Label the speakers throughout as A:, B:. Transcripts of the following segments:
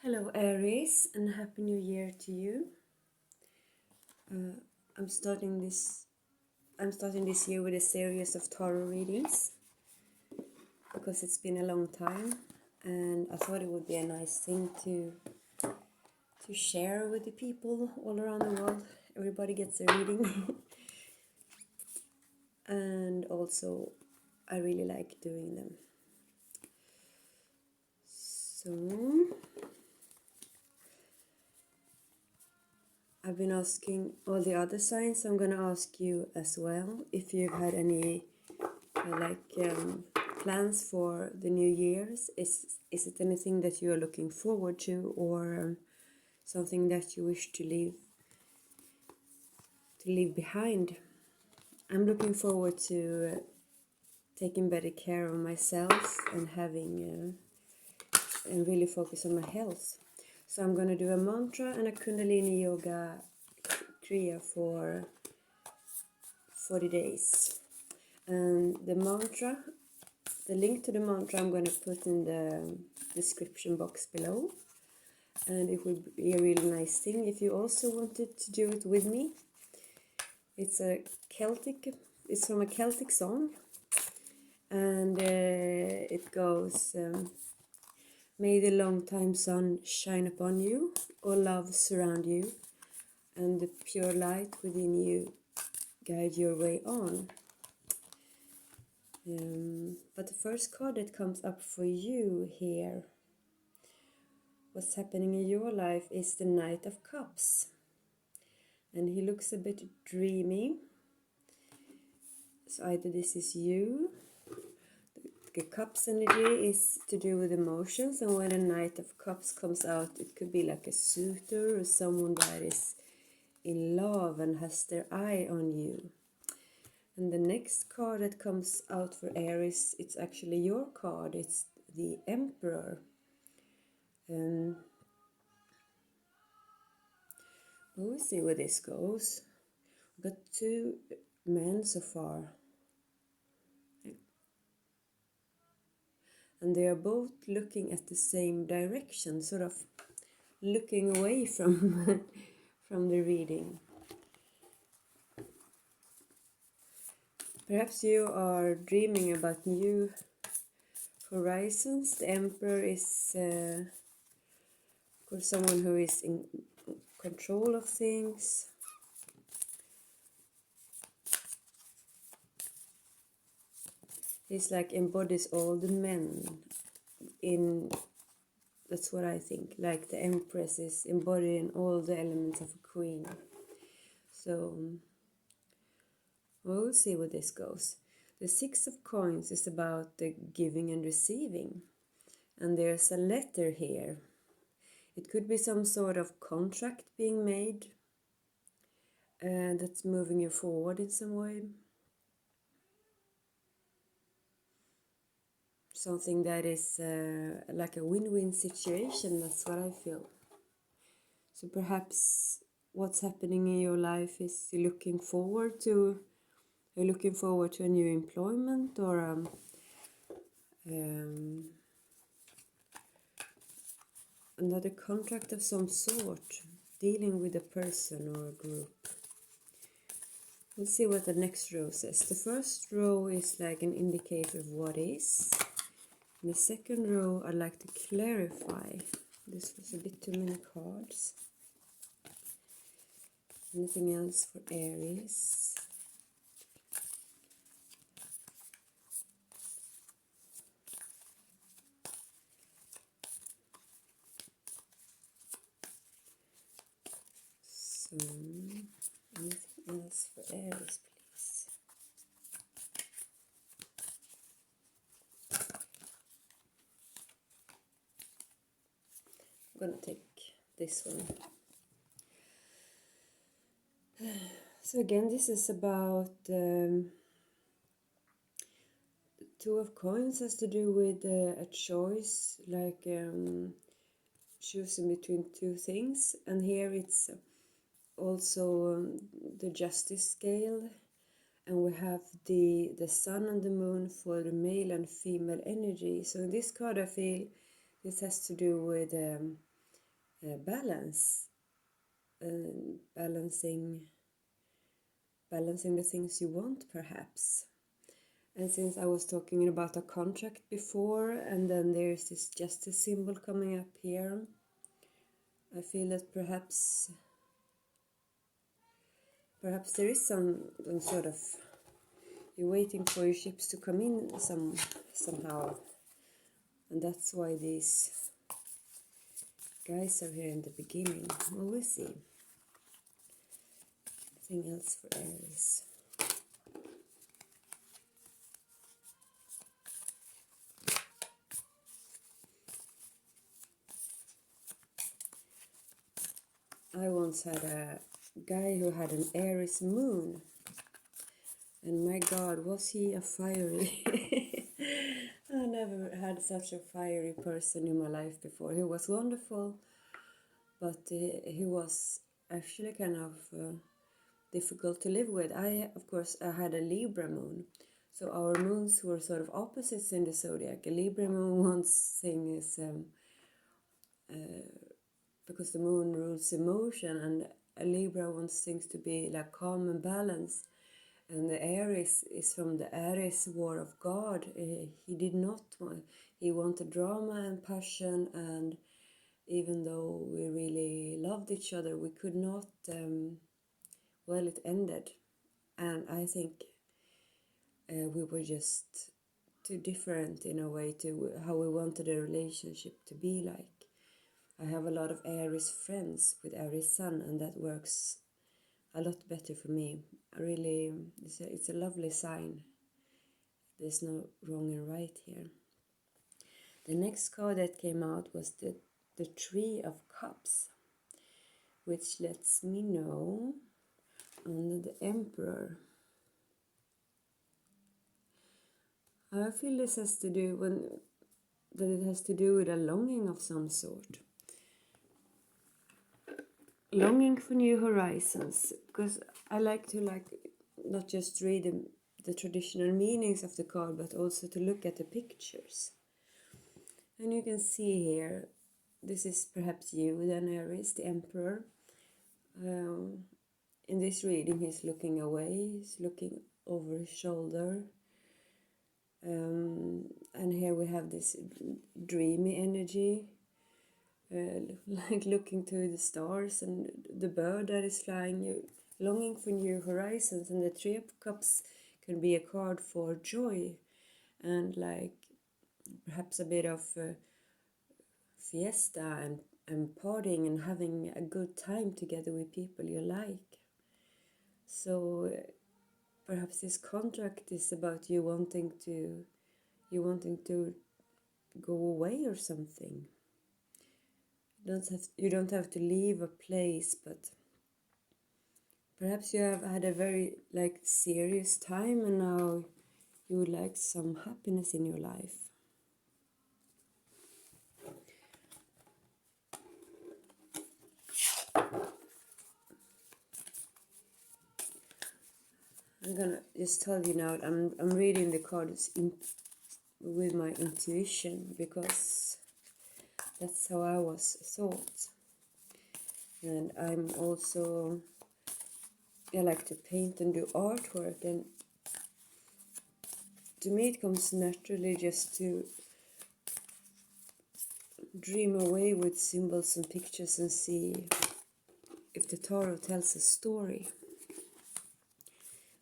A: Hello Aries, and Happy New Year to you. I'm starting this year with a series of tarot readings because it's been a long time, and I thought it would be a nice thing to share with the people all around the world. Everybody gets a reading, and also I really like doing them. So I've been asking all the other signs. I'm gonna ask you as well if you've had any plans for the New Year's. Is it anything that you are looking forward to, or something that you wish to leave behind? I'm looking forward to taking better care of myself and having and really focus on my health. So I'm going to do a mantra and a Kundalini Yoga Kriya for 40 days. And the link to the mantra I'm going to put in the description box below. And it would be a really nice thing if you also wanted to do it with me. It's from a Celtic song. And it goes... May the long-time sun shine upon you, all love surround you, and the pure light within you guide your way on. But the first card that comes up for you here, what's happening in your life, is the Knight of Cups. And he looks a bit dreamy. So either this is you. The Cups energy is to do with emotions, and when a Knight of Cups comes out, it could be like a suitor or someone that is in love and has their eye on you. And the next card that comes out for Aries, it's actually your card. It's the Emperor. We'll see where this goes. We've got two men so far. And they are both looking at the same direction, sort of looking away from from the reading. Perhaps you are dreaming about new horizons. The Emperor is of course someone who is in control of things. He's like embodies all the men in, that's what I think, like the Empress is embodying all the elements of a queen. So we'll see where this goes. The Six of Coins is about the giving and receiving, and there's a letter here. It could be some sort of contract being made that's moving you forward in some way. Something that is like a win-win situation, that's what I feel. So perhaps what's happening in your life is you're looking forward to a new employment, or another contract of some sort, dealing with a person or a group. We'll see what the next row says. The first row is like an indicator of what is. In the second row, I'd like to clarify. This was a bit too many cards. Anything else for Aries? So, anything else for Aries, please? I'm gonna take this one. So again, this is about Two of Coins has to do with a choice, like choosing between two things, and here it's also the justice scale, and we have the sun and the moon for the male and female energy. So in this card I feel this has to do with balance, and balancing the things you want, perhaps. And since I was talking about a contract before, and then there's this justice symbol coming up here, I feel that perhaps there is some sort of, you're waiting for your ships to come in somehow, and that's why these guys are here in the beginning. Well, we'll see. Anything else for Aries? I once had a guy who had an Aries moon, and my God, was he a fiery I never had such a fiery person in my life before. He was wonderful, but he was actually kind of difficult to live with. Of course, I had a Libra moon, so our moons were sort of opposites in the zodiac. A Libra moon wants thing is because the moon rules emotion, and a Libra wants things to be like calm and balanced. And the Aries is from the Aries war of God. He did not want, he wanted drama and passion, and even though we really loved each other, we could not, well, it ended. And I think we were just too different in a way to how we wanted a relationship to be like. I have a lot of Aries friends with Aries sun, and that works a lot better for me. I really, it's a lovely sign. There's no wrong and right here. The next card that came out was the Tree of Cups, which lets me know under the Emperor. I feel this has to do that it has to do with a longing of some sort. Longing for new horizons, because I like to not just read the traditional meanings of the card, but also to look at the pictures. And you can see here, this is perhaps you then, Aries, the Emperor. In this reading, he's looking away, he's looking over his shoulder. And here we have this dreamy energy, like looking to the stars and the bird that is flying, longing for new horizons. And the Three of Cups can be a card for joy and like perhaps a bit of fiesta and partying and having a good time together with people you like. So perhaps this contract is about you wanting to go away or something. You don't have to leave a place, but perhaps you have had a very serious time, and now you would like some happiness in your life. I'm gonna just tell you now, I'm reading the cards with my intuition, because that's how I was taught. And I'm also, I like to paint and do artwork, and to me it comes naturally just to dream away with symbols and pictures and see if the tarot tells a story.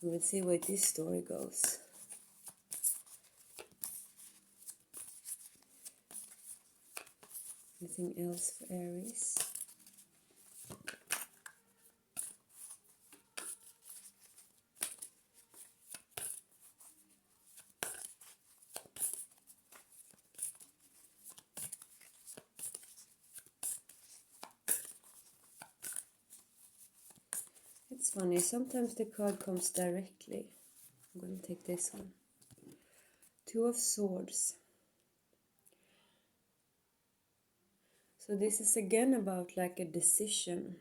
A: And we'll see where this story goes. Anything else for Aries? It's funny, sometimes the card comes directly. I'm going to take this one. Two of Swords. So this is again about like a decision.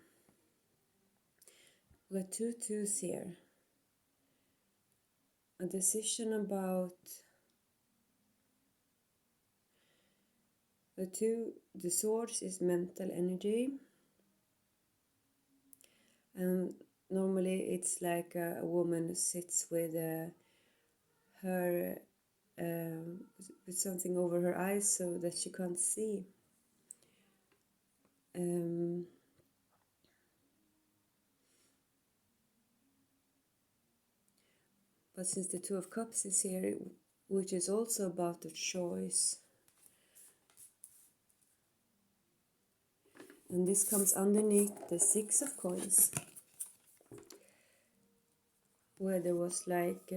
A: We got two twos here. A decision about The swords is mental energy, and normally it's like a woman sits with her with something over her eyes so that she can't see. But since the Two of Cups is here, which is also about the choice, and this comes underneath the Six of Coins, where there was like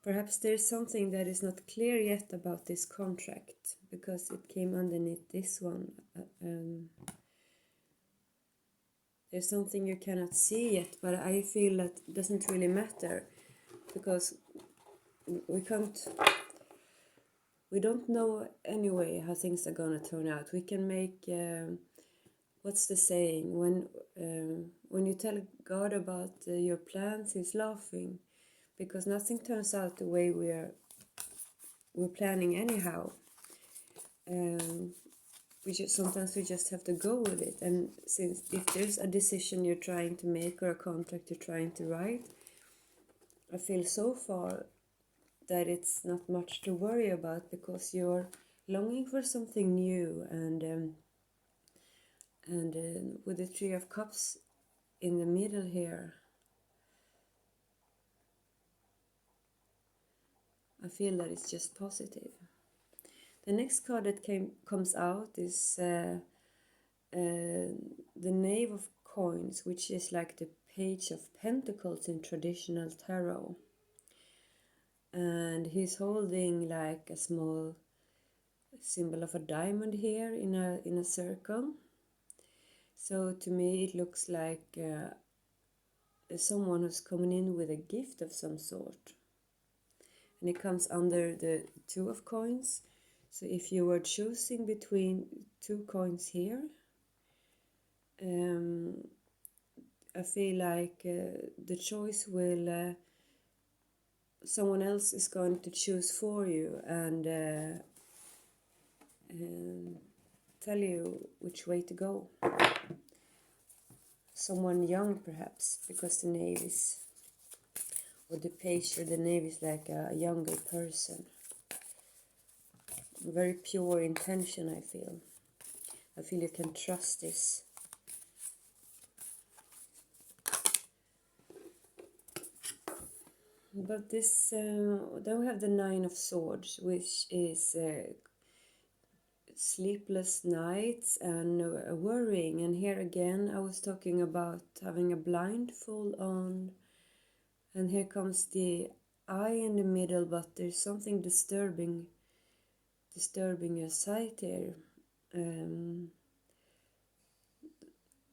A: perhaps there's something that is not clear yet about this contract, because it came underneath this one. There's something you cannot see yet, but I feel that it doesn't really matter, because we don't know anyway how things are gonna turn out. We can make what's the saying, when you tell God about your plans, he's laughing, because nothing turns out the way we're planning anyhow. Sometimes we just have to go with it. And since if there's a decision you're trying to make or a contract you're trying to write, I feel so far that it's not much to worry about, because you're longing for something new, and with the Three of Cups in the middle here, I feel that it's just positive. The next card that comes out is the Knave of Coins, which is like the Page of Pentacles in traditional tarot. And he's holding like a small symbol of a diamond here in a circle. So to me it looks like someone who's coming in with a gift of some sort. And it comes under the Two of Coins. So if you were choosing between two coins here, I feel like the choice will, someone else is going to choose for you and tell you which way to go. Someone young perhaps, because the Knave is, or the Page or the Knave is like a younger person. Very pure intention, I feel. I feel you can trust this. But this, then we have the Nine of Swords, which is sleepless nights and worrying. And here again, I was talking about having a blindfold on. And here comes the eye in the middle, but there's something disturbing your sight here. And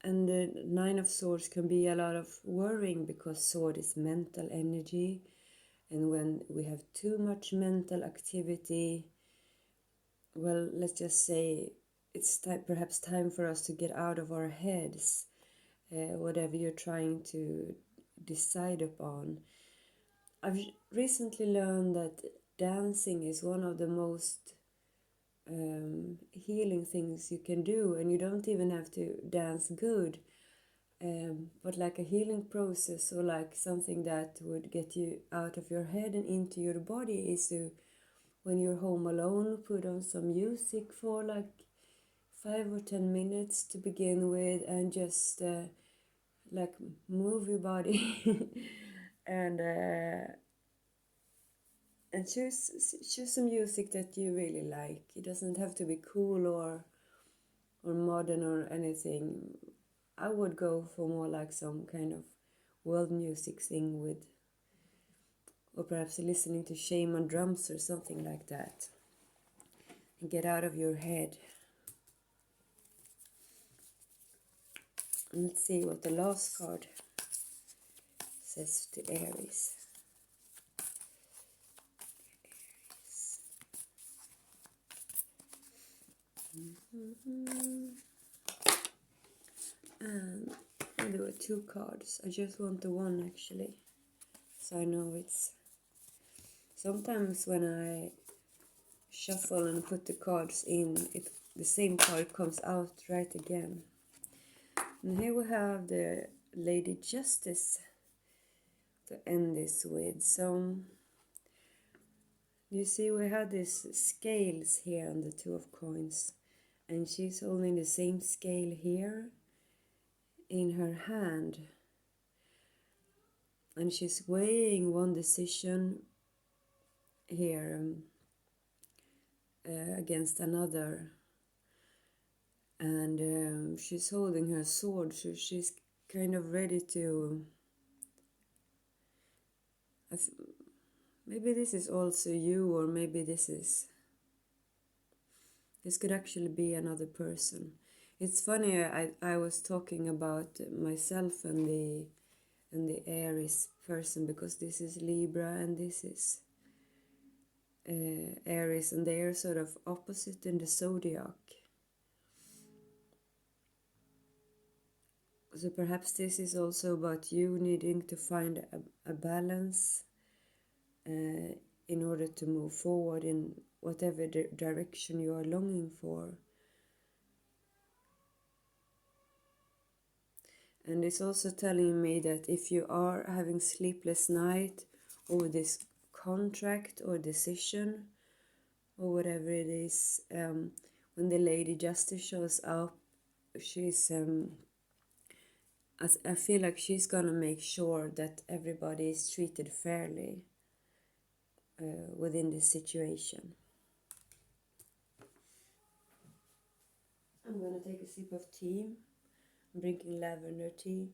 A: the Nine of Swords can be a lot of worrying, because sword is mental energy, and when we have too much mental activity, well, let's just say it's perhaps time for us to get out of our heads, whatever you're trying to decide upon. I've recently learned that dancing is one of the most healing things you can do, and you don't even have to dance good, but like a healing process, or like something that would get you out of your head and into your body, is to, when you're home alone, put on some music for like 5 or 10 minutes to begin with, and just like move your body and choose some music that you really like. It doesn't have to be cool or modern or anything. I would go for more like some kind of world music thing with, or perhaps listening to shaman drums or something like that, and get out of your head. And let's see what the last card says to Aries. And there were 2 cards. I just want the one actually, so I know it's. Sometimes when I shuffle and put the cards in, the same card comes out right again. And here we have the Lady Justice to end this with. So you see we have these scales here on the Two of Coins, and she's holding the same scale here in her hand, and she's weighing one decision here against another, and she's holding her sword, so she's kind of ready to maybe this is also you, or maybe this could actually be another person. It's funny, I was talking about myself and the Aries person, because this is Libra and this is Aries, and they are sort of opposite in the zodiac. So perhaps this is also about you needing to find a balance in order to move forward in whatever direction you are longing for. And it's also telling me that if you are having sleepless night over this contract or decision or whatever it is, when the Lady Justice shows up, she's I feel like she's gonna make sure that everybody is treated fairly within this situation. I'm gonna take a sip of tea. I'm drinking lavender tea.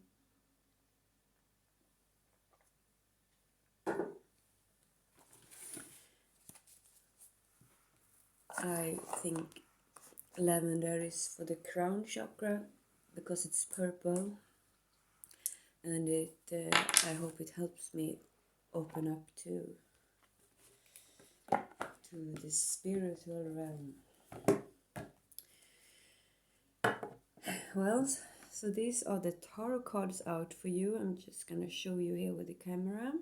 A: I think lavender is for the crown chakra because it's purple, and I hope it helps me open up to the spiritual realm. Well, so these are the tarot cards out for you. I'm just gonna show you here with the camera.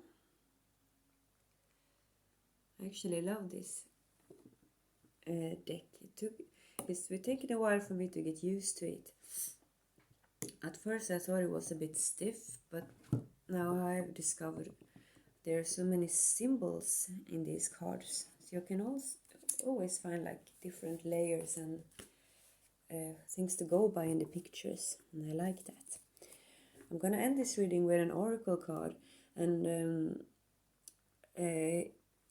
A: I actually love this deck. It's taken a while for me to get used to it. At first I thought it was a bit stiff, but now I've discovered there are so many symbols in these cards. So you can always find like different layers and things to go by in the pictures, and I like that. I'm gonna end this reading with an oracle card, and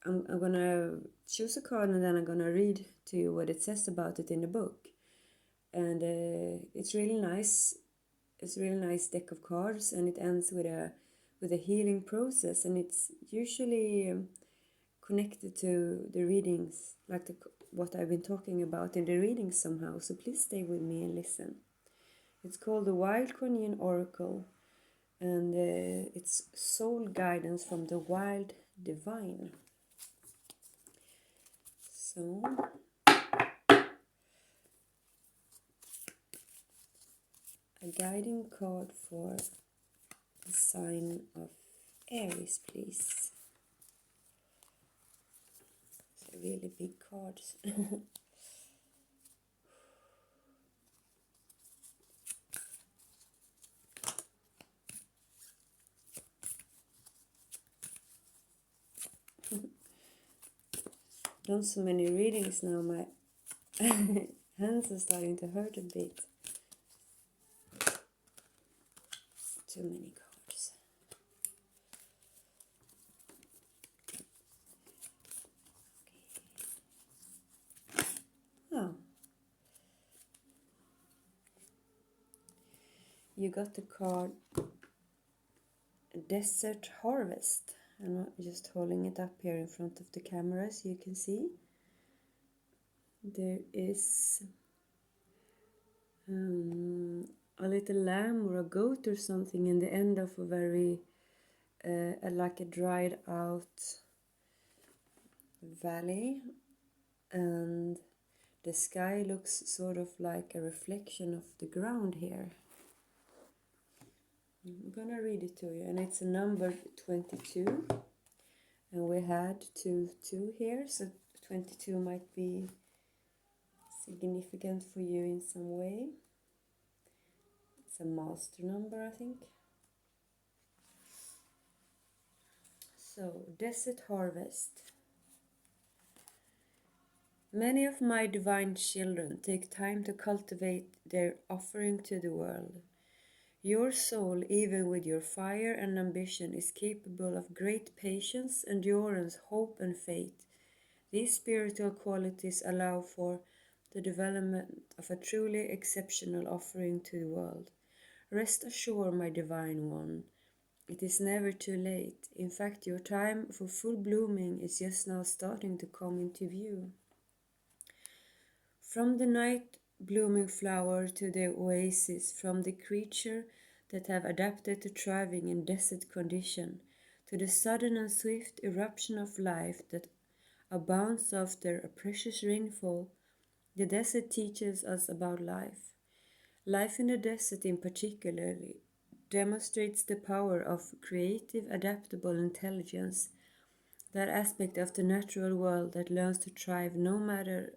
A: I'm gonna choose a card, and then I'm gonna read to you what it says about it in the book. And it's really nice. It's a really nice deck of cards, and it ends with a healing process, and it's usually connected to the readings, like what I've been talking about in the readings somehow. So please stay with me and listen. It's called the Wild Cornean Oracle, and it's soul guidance from the wild divine. So a guiding card for the sign of Aries, please. It's a really big cards. Done so many readings now, my hands are starting to hurt a bit. Too many cards. Okay. Oh. You got the card Desert Harvest. I'm just holding it up here in front of the camera so you can see. There is a little lamb or a goat or something in the end of a very like a dried out valley, and the sky looks sort of like a reflection of the ground here. I'm gonna read it to you, and it's a number 22, And we had 2 here, so 22 might be significant for you in some way. It's a master number, I think. So, desert harvest. Many of my divine children take time to cultivate their offering to the world. Your soul, even with your fire and ambition, is capable of great patience, endurance, hope, and faith. These spiritual qualities allow for the development of a truly exceptional offering to the world. Rest assured, my divine one, it is never too late. In fact, your time for full blooming is just now starting to come into view. From the night blooming flower to the oasis, from the creature that have adapted to thriving in desert condition, to the sudden and swift eruption of life that abounds after a precious rainfall, the desert teaches us about life. Life in the desert in particular demonstrates the power of creative, adaptable intelligence, that aspect of the natural world that learns to thrive no matter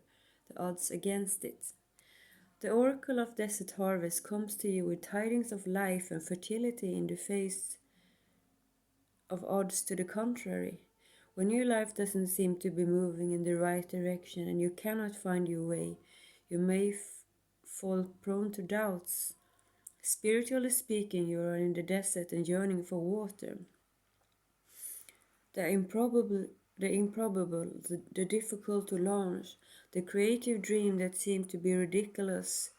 A: the odds against it. The oracle of desert harvest comes to you with tidings of life and fertility in the face of odds to the contrary. When your life doesn't seem to be moving in the right direction and you cannot find your way, you may fall prone to doubts. Spiritually speaking, you are in the desert and yearning for water. The improbable, the difficult to launch, the creative dream that seemed to be ridiculous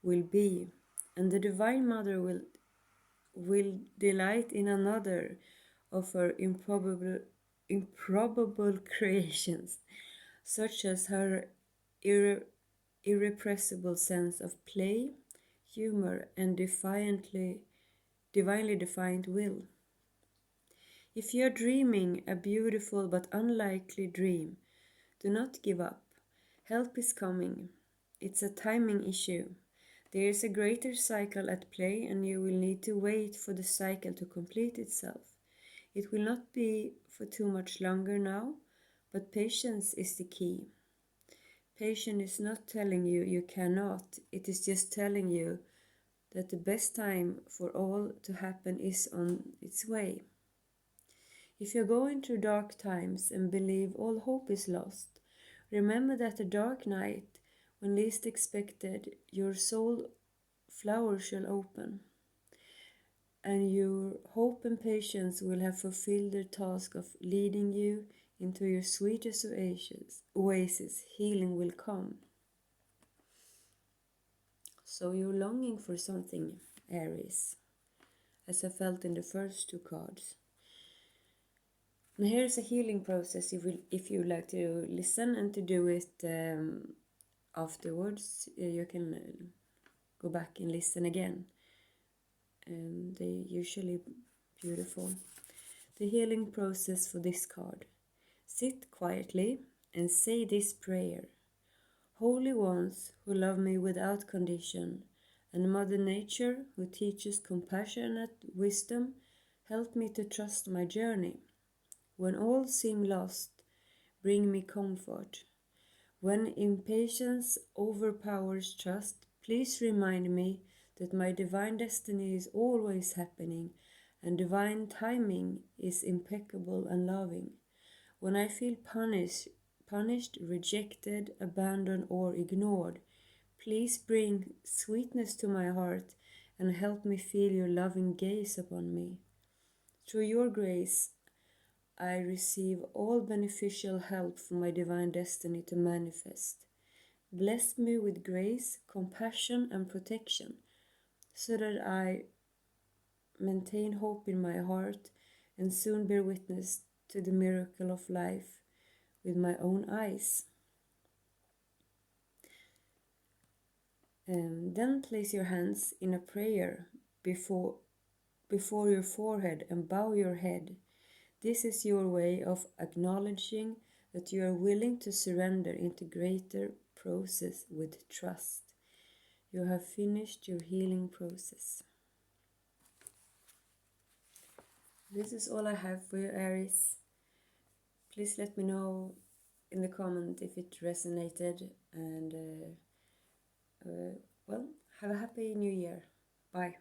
A: will be, and the Divine Mother will delight in another of her improbable creations, such as her irrepressible sense of play, humor, and divinely defiant will. If you are dreaming a beautiful but unlikely dream, do not give up. Help is coming. It's a timing issue. There is a greater cycle at play, and you will need to wait for the cycle to complete itself. It will not be for too much longer now, but patience is the key. Patience is not telling you you cannot, it is just telling you that the best time for all to happen is on its way. If you're going through dark times and believe all hope is lost, remember that a dark night, when least expected, your soul flower shall open, and your hope and patience will have fulfilled their task of leading you into your sweetest oasis. Healing will come. So you're longing for something, Aries, as I felt in the first 2 cards. And here's a healing process if you like to listen and to do it afterwards. You can go back and listen again. They're usually beautiful. The healing process for this card. Sit quietly and say this prayer. Holy ones who love me without condition, and Mother Nature who teaches compassionate wisdom, help me to trust my journey. When all seem lost, bring me comfort. When impatience overpowers trust, please remind me that my divine destiny is always happening and divine timing is impeccable and loving. When I feel punished, rejected, abandoned, or ignored, please bring sweetness to my heart and help me feel your loving gaze upon me. Through your grace, I receive all beneficial help for my divine destiny to manifest. Bless me with grace, compassion, and protection, so that I maintain hope in my heart and soon bear witness to the miracle of life with my own eyes. Then place your hands in a prayer before your forehead and bow your head. This is your way of acknowledging that you are willing to surrender into greater process with trust. You have finished your healing process. This is all I have for you, Aries. Please let me know in the comment if it resonated, and well, have a happy new year. Bye.